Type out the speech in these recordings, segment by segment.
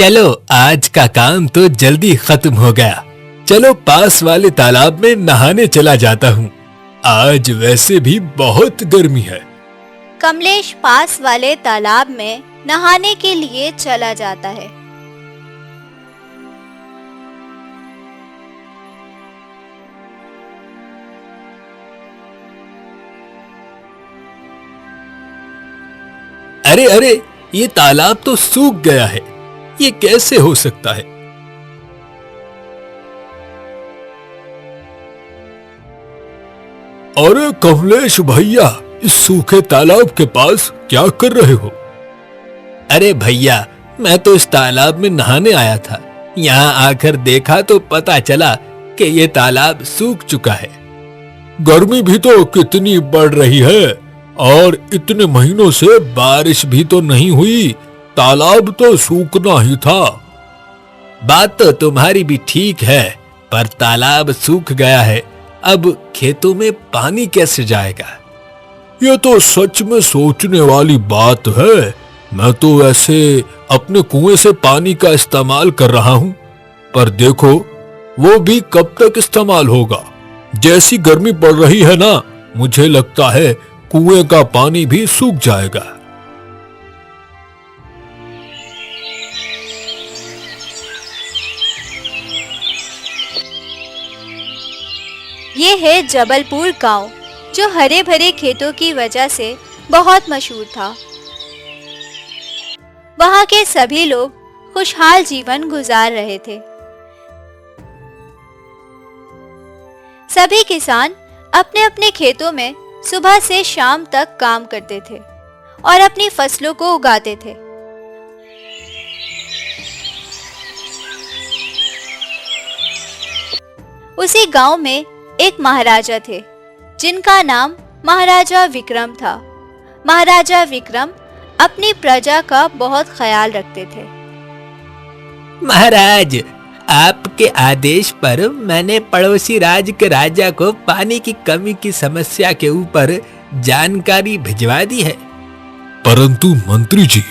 चलो आज का काम तो जल्दी खत्म हो गया। चलो पास वाले तालाब में नहाने चला जाता हूँ। आज वैसे भी बहुत गर्मी है। कमलेश पास वाले तालाब में नहाने के लिए चला जाता है। अरे अरे, ये तालाब तो सूख गया है। ये कैसे हो सकता है? अरे कमलेश भैया, इस सूखे तालाब के पास क्या कर रहे हो? अरे भैया, मैं तो इस तालाब में नहाने आया था। यहाँ आकर देखा तो पता चला कि ये तालाब सूख चुका है। गर्मी भी तो कितनी बढ़ रही है और इतने महीनों से बारिश भी तो नहीं हुई। तालाब तो सूखना ही था। बात तो तुम्हारी भी ठीक है, पर तालाब सूख गया है। अब खेतों में पानी कैसे जाएगा? ये तो सच में सोचने वाली बात है। मैं तो ऐसे अपने कुएं से पानी का इस्तेमाल कर रहा हूँ, पर देखो वो भी कब तक इस्तेमाल होगा। जैसी गर्मी पड़ रही है ना, मुझे लगता है कुएं का पानी भी सूख जाएगा। ये है जबलपुर गांव, जो हरे भरे खेतों की वजह से बहुत मशहूर था। वहां के सभी लोग खुशहाल जीवन गुजार रहे थे। सभी किसान अपने अपने खेतों में सुबह से शाम तक काम करते थे और अपनी फसलों को उगाते थे। उसी गांव में एक महाराजा थे, जिनका नाम महाराजा विक्रम था। महाराजा विक्रम अपनी प्रजा का बहुत ख्याल रखते थे। महाराज, आपके आदेश पर मैंने पड़ोसी राज्य के राजा को पानी की कमी की समस्या के ऊपर जानकारी भिजवा दी है। परंतु मंत्री जी,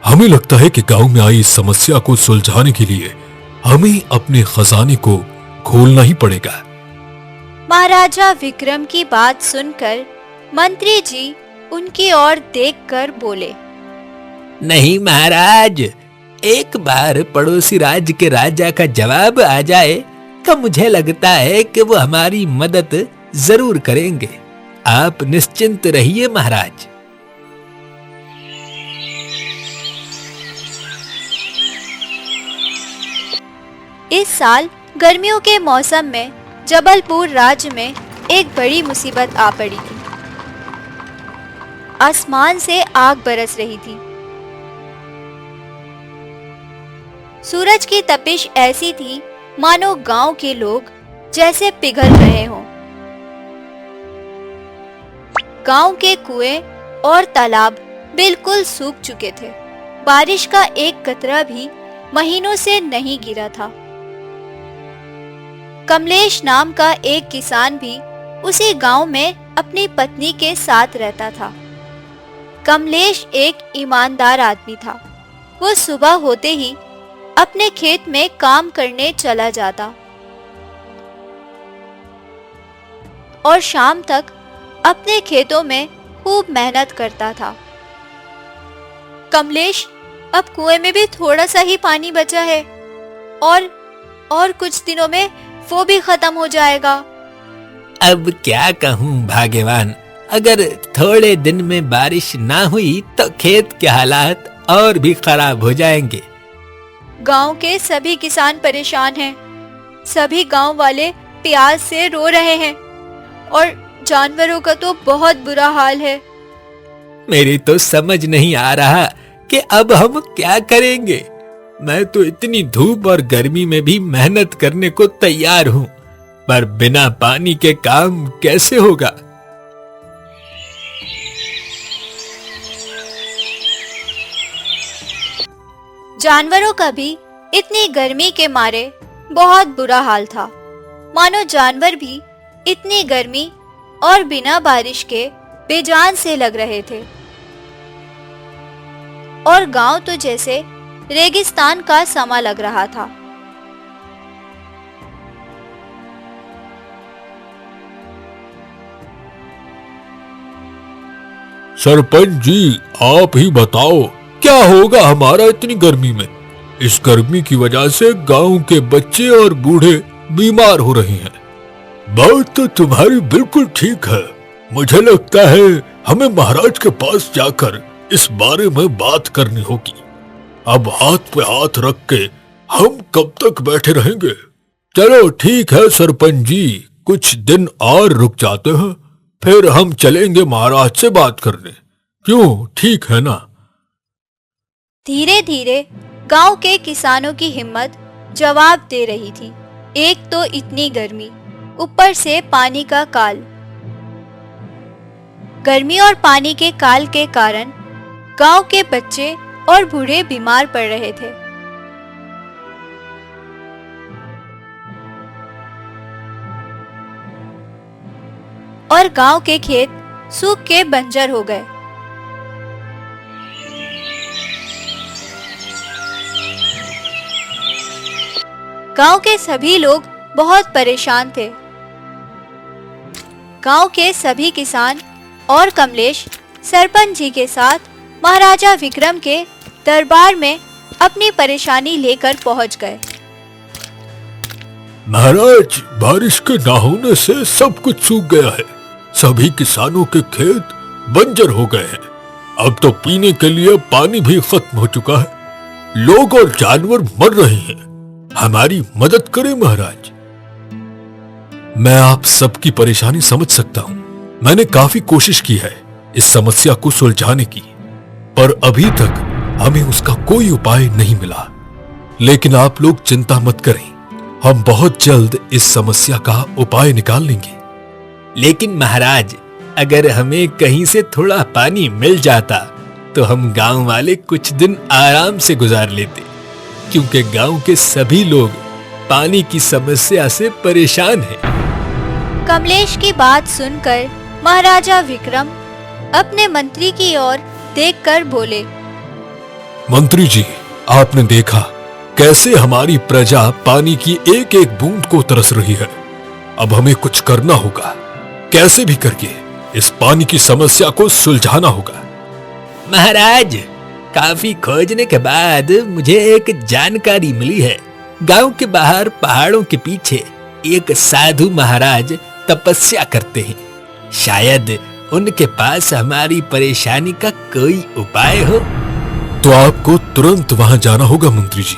हमें लगता है कि गांव में आई इस समस्या को सुलझाने के लिए हमें अपने खजाने को खोलना ही पड़ेगा। महाराजा विक्रम की बात सुनकर मंत्री जी उनकी ओर देखकर बोले, नहीं महाराज, एक बार पड़ोसी राज्य के राजा का जवाब आ जाए तो मुझे लगता है कि वो हमारी मदद जरूर करेंगे। आप निश्चिंत रहिए महाराज। इस साल गर्मियों के मौसम में जबलपुर राज्य में एक बड़ी मुसीबत आ पड़ी थी। आसमान से आग बरस रही थी। सूरज की तपिश ऐसी थी मानो गांव के लोग जैसे पिघल रहे हों। गांव के कुएं और तालाब बिल्कुल सूख चुके थे। बारिश का एक कतरा भी महीनों से नहीं गिरा था। कमलेश नाम का एक किसान भी उसी गांव में अपनी पत्नी के साथ रहता था। कमलेश एक ईमानदार आदमी था। वो सुबह होते ही अपने खेत में काम करने चला जाता और शाम तक अपने खेतों में खूब मेहनत करता था। कमलेश, अब कुएं में भी थोड़ा सा ही पानी बचा है और कुछ दिनों में वो भी खत्म हो जाएगा। अब क्या कहूँ भाग्यवान, अगर थोड़े दिन में बारिश ना हुई तो खेत के हालात और भी खराब हो जाएंगे। गांव के सभी किसान परेशान हैं। सभी गांव वाले प्यास से रो रहे हैं और जानवरों का तो बहुत बुरा हाल है। मेरी तो समझ नहीं आ रहा कि अब हम क्या करेंगे। मैं तो इतनी धूप और गर्मी में भी मेहनत करने को तैयार हूँ, पर बिना पानी के काम कैसे होगा। जानवरों का भी इतनी गर्मी के मारे बहुत बुरा हाल था। मानो जानवर भी इतनी गर्मी और बिना बारिश के बेजान से लग रहे थे। और गांव तो जैसे रेगिस्तान का समा लग रहा था। सरपंच जी, आप ही बताओ क्या होगा हमारा इतनी गर्मी में। इस गर्मी की वजह से गांव के बच्चे और बूढ़े बीमार हो रहे हैं। बात तो तुम्हारी बिल्कुल ठीक है। मुझे लगता है हमें महाराज के पास जाकर इस बारे में बात करनी होगी। अब हाथ पे हाथ रख के हम कब तक बैठे रहेंगे। चलो ठीक है सरपंच जी, कुछ दिन और रुक जाते हैं, फिर हम चलेंगे महाराज से बात करने। क्यों, ठीक है ना? धीरे धीरे गांव के किसानों की हिम्मत जवाब दे रही थी। एक तो इतनी गर्मी, ऊपर से पानी का काल। गर्मी और पानी के काल के कारण गांव के बच्चे और बूढ़े बीमार पड़ रहे थे। और गांव के खेत सूख के बंजर हो गए। गांव के सभी लोग बहुत परेशान थे। गांव के सभी किसान और कमलेश सरपंच जी के साथ महाराजा विक्रम के दरबार में अपनी परेशानी लेकर पहुंच गए। महाराज, बारिश के ना होने से सब कुछ सूख गया है। सभी किसानों के खेत बंजर हो गए हैं। अब तो पीने के लिए पानी भी खत्म हो चुका है। लोग और जानवर मर रहे हैं। हमारी मदद करें महाराज। मैं आप सबकी परेशानी समझ सकता हूँ। मैंने काफी कोशिश की है इस समस्या को सुलझाने की, पर अभी तक हमें उसका कोई उपाय नहीं मिला। लेकिन आप लोग चिंता मत करें, हम बहुत जल्द इस समस्या का उपाय निकाल लेंगे। लेकिन महाराज, अगर हमें कहीं से थोड़ा पानी मिल जाता तो हम गांव वाले कुछ दिन आराम से गुजार लेते, क्योंकि गांव के सभी लोग पानी की समस्या से परेशान हैं। कमलेश की बात सुनकर महाराजा विक्रम अपने मंत्री की ओर देखकर बोले, मंत्री जी, आपने देखा कैसे हमारी प्रजा पानी की एक एक बूंद को तरस रही है। अब हमें कुछ करना होगा। कैसे भी करके इस पानी की समस्या को सुलझाना होगा। महाराज, काफी खोजने के बाद मुझे एक जानकारी मिली है। गांव के बाहर पहाड़ों के पीछे एक साधु महाराज तपस्या करते हैं। शायद उनके पास हमारी परेशानी का कोई उपाय हो। तो आपको तुरंत वहां जाना होगा मंत्री जी।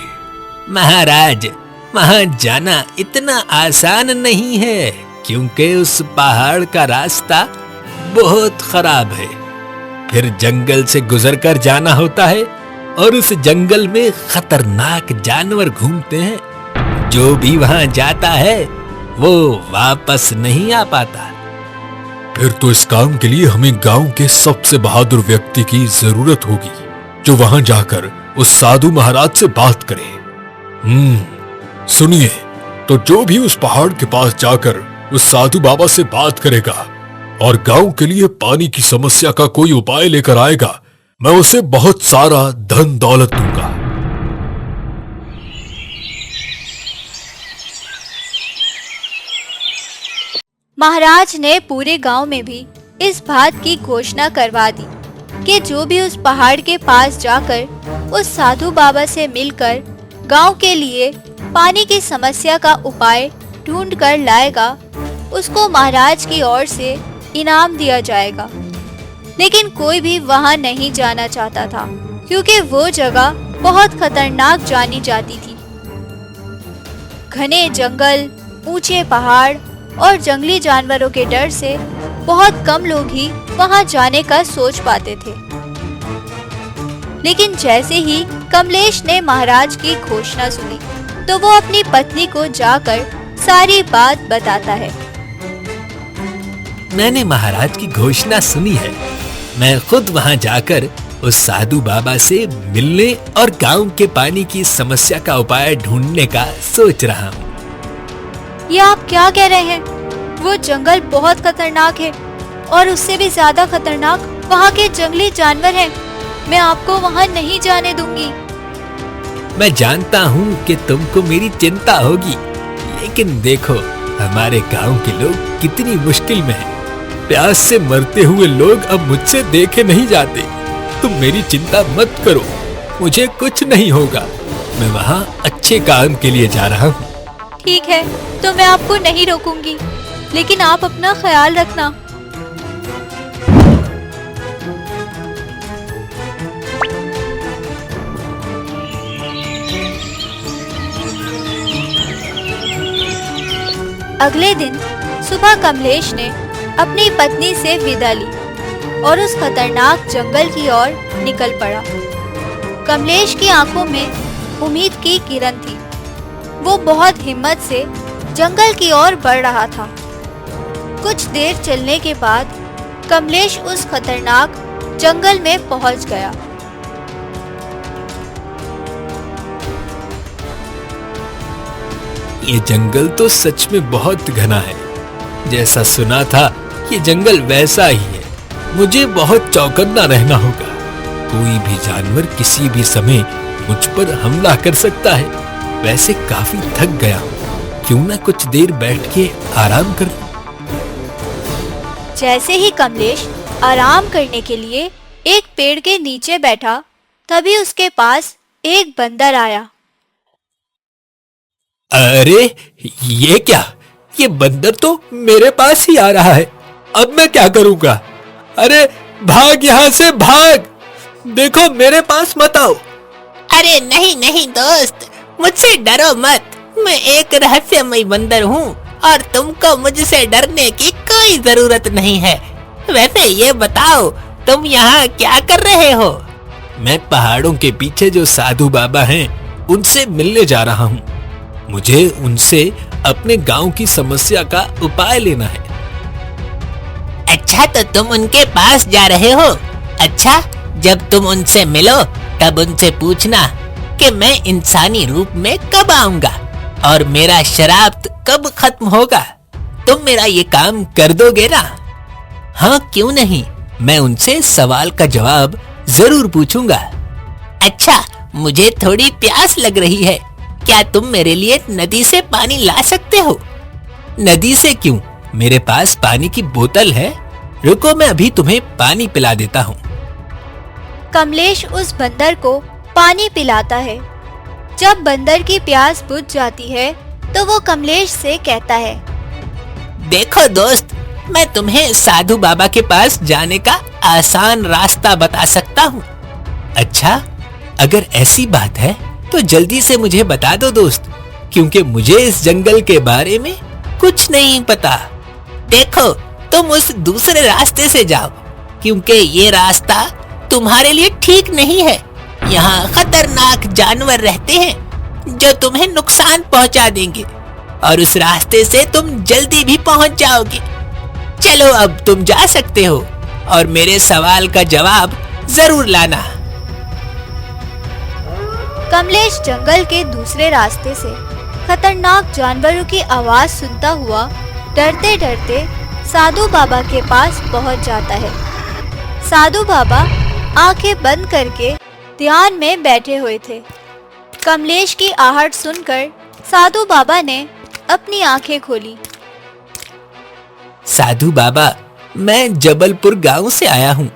महाराज, वहां जाना इतना आसान नहीं है, क्योंकि उस पहाड़ का रास्ता बहुत खराब है। फिर जंगल से गुजरकर जाना होता है और उस जंगल में खतरनाक जानवर घूमते हैं। जो भी वहां जाता है वो वापस नहीं आ पाता। फिर तो इस काम के लिए हमें गांव के सबसे बहादुर व्यक्ति की जरूरत होगी, जो वहां जाकर उस साधु महाराज से बात करे। सुनिए, तो जो भी उस पहाड़ के पास जाकर उस साधु बाबा से बात करेगा और गांव के लिए पानी की समस्या का कोई उपाय लेकर आएगा, मैं उसे बहुत सारा धन दौलत दूंगा। महाराज ने पूरे गांव में भी इस बात की घोषणा करवा दी कि जो भी उस पहाड़ के पास जाकर उस साधु बाबा से मिलकर गांव के लिए पानी की समस्या का उपाय ढूंढ कर लाएगा, उसको महाराज की ओर से इनाम दिया जाएगा। लेकिन कोई भी वहां नहीं जाना चाहता था, क्योंकि वो जगह बहुत खतरनाक जानी जाती थी। घने जंगल, ऊंचे पहाड़ और जंगली जानवरों के डर से बहुत कम लोग ही वहां जाने का सोच पाते थे। लेकिन जैसे ही कमलेश ने महाराज की घोषणा सुनी, तो वो अपनी पत्नी को जाकर सारी बात बताता है। मैंने महाराज की घोषणा सुनी है। मैं खुद वहां जाकर उस साधु बाबा से मिलने और गांव के पानी की समस्या का उपाय ढूंढने का सोच रहा हूँ। ये आप क्या कह रहे हैं? वो जंगल बहुत खतरनाक है और उससे भी ज्यादा खतरनाक वहाँ के जंगली जानवर हैं। मैं आपको वहाँ नहीं जाने दूंगी। मैं जानता हूँ कि तुमको मेरी चिंता होगी, लेकिन देखो हमारे गांव के लोग कितनी मुश्किल में हैं। प्यास से मरते हुए लोग अब मुझसे देखे नहीं जाते। तुम मेरी चिंता मत करो, मुझे कुछ नहीं होगा। मैं वहाँ अच्छे काम के लिए जा रहा हूँ। ठीक है, तो मैं आपको नहीं रोकूंगी, लेकिन आप अपना ख्याल रखना। अगले दिन सुबह कमलेश ने अपनी पत्नी से विदा ली और उस खतरनाक जंगल की ओर निकल पड़ा। कमलेश की आंखों में उम्मीद की किरण थी। वो बहुत हिम्मत से जंगल की ओर बढ़ रहा था। कुछ देर चलने के बाद कमलेश उस खतरनाक जंगल में पहुंच गया। ये जंगल तो सच में बहुत घना है। जैसा सुना था ये जंगल वैसा ही है। मुझे बहुत चौकन्ना रहना होगा। कोई भी जानवर किसी भी समय मुझ पर हमला कर सकता है। वैसे काफी थक गया हूँ, क्यों ना कुछ देर बैठ के आराम कर लूं। जैसे ही कमलेश आराम करने के लिए एक पेड़ के नीचे बैठा, तभी उसके पास एक बंदर आया। अरे ये क्या? ये बंदर तो मेरे पास ही आ रहा है। अब मैं क्या करूंगा? अरे भाग यहाँ से, भाग! देखो मेरे पास मत आओ। अरे नहीं नहीं दोस्त, मुझसे डरो मत। मैं एक रहस्यमय बंदर हूँ और तुमको मुझसे डरने की कोई जरूरत नहीं है। वैसे ये बताओ, तुम यहाँ क्या कर रहे हो? मैं पहाड़ों के पीछे जो साधु बाबा हैं, उनसे मिलने जा रहा हूँ। मुझे उनसे अपने गांव की समस्या का उपाय लेना है। अच्छा, तो तुम उनके पास जा रहे हो? अच्छा, जब तुम उनसे मिलो तब उनसे पूछना कि मैं इंसानी रूप में कब आऊंगा और मेरा श्राप कब खत्म होगा। तुम मेरा ये काम कर दोगे ना? हाँ, क्यों नहीं, मैं उनसे सवाल का जवाब जरूर पूछूंगा। अच्छा, मुझे थोड़ी प्यास लग रही है। क्या तुम मेरे लिए नदी से पानी ला सकते हो? नदी से क्यों, मेरे पास पानी की बोतल है। रुको, मैं अभी तुम्हें पानी पिला देता हूँ। कमलेश उस बंदर को पानी पिलाता है। जब बंदर की प्यास बुझ जाती है तो वो कमलेश से कहता है, देखो दोस्त, मैं तुम्हें साधु बाबा के पास जाने का आसान रास्ता बता सकता हूँ। अच्छा, अगर ऐसी बात है तो जल्दी से मुझे बता दो दोस्त, क्योंकि मुझे इस जंगल के बारे में कुछ नहीं पता। देखो, तुम उस दूसरे रास्ते से जाओ, क्योंकि ये रास्ता तुम्हारे लिए ठीक नहीं है। यहाँ खतरनाक जानवर रहते हैं जो तुम्हें नुकसान पहुँचा देंगे और उस रास्ते से तुम जल्दी भी पहुँच जाओगे। चलो, अब तुम जा सकते हो और मेरे सवाल का जवाब जरूर लाना। कमलेश जंगल के दूसरे रास्ते से खतरनाक जानवरों की आवाज सुनता हुआ डरते डरते साधु बाबा के पास पहुंच जाता है। साधु बाबा आंखें बंद करके ध्यान में बैठे हुए थे। कमलेश की आहट सुनकर साधु बाबा ने अपनी आंखें खोली। साधु बाबा, मैं जबलपुर गांव से आया हूँ।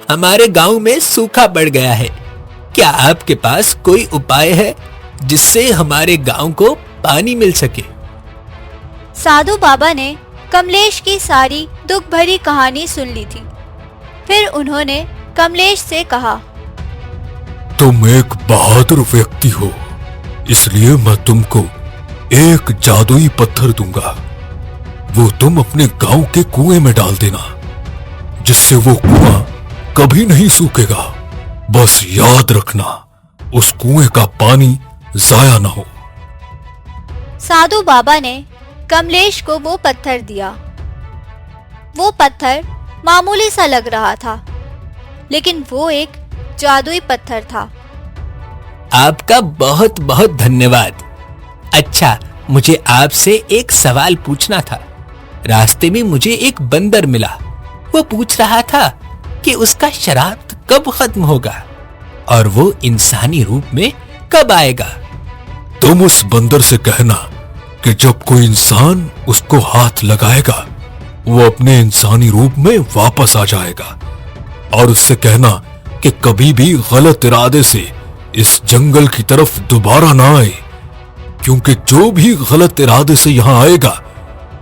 हमारे गांव में सूखा पड़ गया है। क्या आपके पास कोई उपाय है जिससे हमारे गांव को पानी मिल सके? साधु बाबा ने कमलेश की सारी दुख भरी कहानी सुन ली थी। फिर उन्होंने कमलेश से कहा, तुम एक बहादुर व्यक्ति हो, इसलिए मैं तुमको एक जादुई पत्थर दूंगा। वो तुम अपने गांव के कुएं में डाल देना, जिससे वो कुआं कभी नहीं सूखेगा। बस याद रखना, उस कुएं का पानी जाया ना हो। साधु बाबा ने कमलेश को वो पत्थर दिया। वो पत्थर मामूली सा लग रहा था, लेकिन वो एक जादुई पत्थर था। आपका बहुत बहुत धन्यवाद। अच्छा, मुझे आपसे एक सवाल पूछना था। रास्ते में मुझे एक बंदर मिला। वो पूछ रहा था कि उसका श्राप कब खत्म होगा और वो इंसानी रूप में कब आएगा? तुम उस बंदर से कहना कि जब कोई इंसान उसको हाथ लगाएगा वो अपने इंसानी रूप में वापस आ जाएगा, और उससे कहना कि कभी भी गलत इरादे से इस जंगल की तरफ दोबारा ना आए, क्योंकि जो भी गलत इरादे से यहां आएगा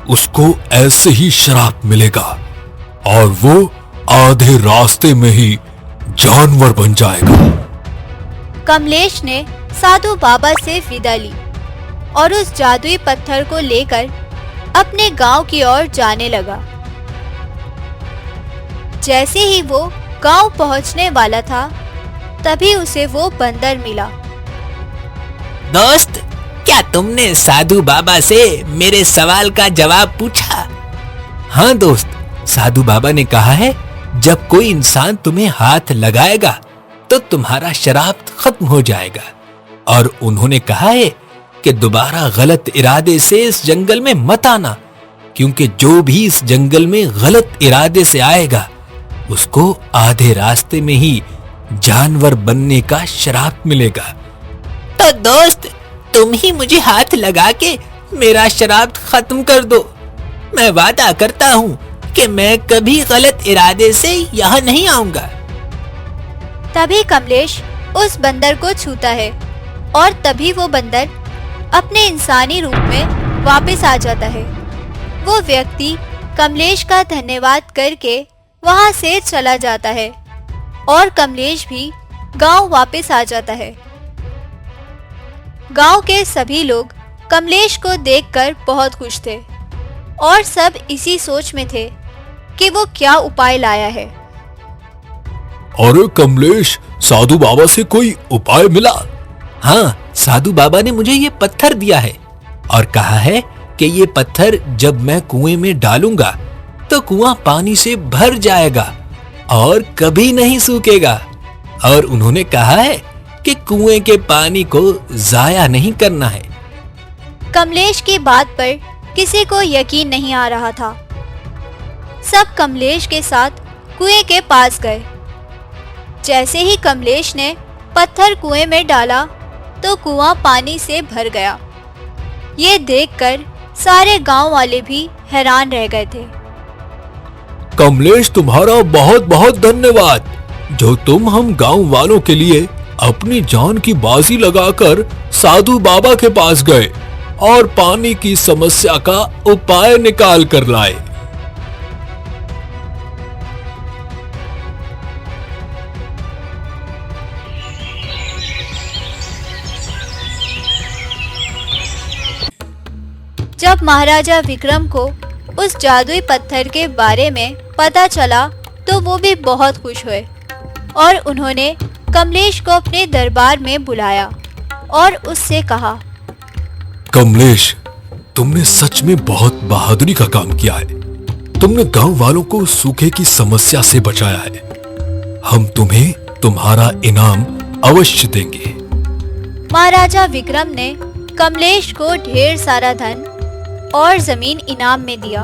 उसको ऐसे ही श्राप मिलेगा और वो आधे रास्ते में ही जानवर बन जाएगा। कमलेश ने साधु बाबा से विदा ली और उस जादुई पत्थर को लेकर अपने गांव की ओर जाने लगा। जैसे ही वो गांव पहुंचने वाला था, तभी उसे वो बंदर मिला। दोस्त, क्या तुमने साधु बाबा से मेरे सवाल का जवाब पूछा? हाँ दोस्त, साधु बाबा ने कहा है जब कोई इंसान तुम्हें हाथ लगाएगा तो तुम्हारा श्राप खत्म हो जाएगा, और उन्होंने कहा है कि दोबारा गलत इरादे से इस जंगल में मत आना, क्योंकि जो भी इस जंगल में गलत इरादे से आएगा उसको आधे रास्ते में ही जानवर बनने का श्राप मिलेगा। तो दोस्त, तुम ही मुझे हाथ लगा के मेरा श्राप खत्म कर दो। मैं वादा करता हूँ कि मैं कभी गलत इरादे से यहाँ नहीं आऊंगा। तभी कमलेश उस बंदर को छूता है और तभी वो बंदर अपने इंसानी रूप में वापस आ जाता है। वो व्यक्ति कमलेश का धन्यवाद करके वहां से चला जाता है और कमलेश भी गांव वापस आ जाता है। गांव के सभी लोग कमलेश को देखकर बहुत खुश थे और सब इसी सोच में थे कि वो क्या उपाय लाया है। अरे कमलेश, साधु बाबा से कोई उपाय मिला? हाँ, साधु बाबा ने मुझे ये पत्थर दिया है और कहा है कि ये पत्थर जब मैं कुएं में डालूंगा तो कुआं पानी से भर जाएगा और कभी नहीं सूखेगा, और उन्होंने कहा है कि कुएं के पानी को जाया नहीं करना है। कमलेश की बात पर किसी को यकीन नहीं आ रहा था। सब कमलेश के साथ कुएं के पास गए। जैसे ही कमलेश ने पत्थर कुएं में डाला तो कुआं पानी से भर गया। ये देखकर सारे गांव वाले भी हैरान रह गए थे। कमलेश, तुम्हारा बहुत बहुत धन्यवाद, जो तुम हम गांव वालों के लिए अपनी जान की बाजी लगाकर साधु बाबा के पास गए और पानी की समस्या का उपाय निकाल कर लाए। जब महाराजा विक्रम को उस जादुई पत्थर के बारे में पता चला तो वो भी बहुत खुश हुए और उन्होंने कमलेश को अपने दरबार में बुलाया और उससे कहा, कमलेश, तुमने सच में बहुत बहादुरी का काम किया है। तुमने गांव वालों को सूखे की समस्या से बचाया है। हम तुम्हें तुम्हारा इनाम अवश्य देंगे। महाराजा विक्रम ने कमलेश को ढेर सारा धन और जमीन इनाम में दिया।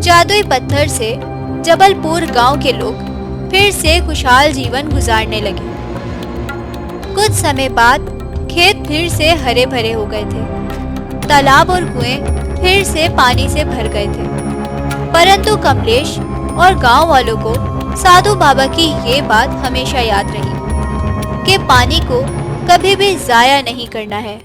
जादुई पत्थर से जबलपुर गांव के लोग फिर से खुशहाल जीवन गुजारने लगे। कुछ समय बाद खेत फिर से हरे भरे हो गए थे। तालाब और कुएं फिर से पानी से भर गए थे। परंतु कमलेश और गांव वालों को साधु बाबा की ये बात हमेशा याद रही कि पानी को कभी भी जाया नहीं करना है।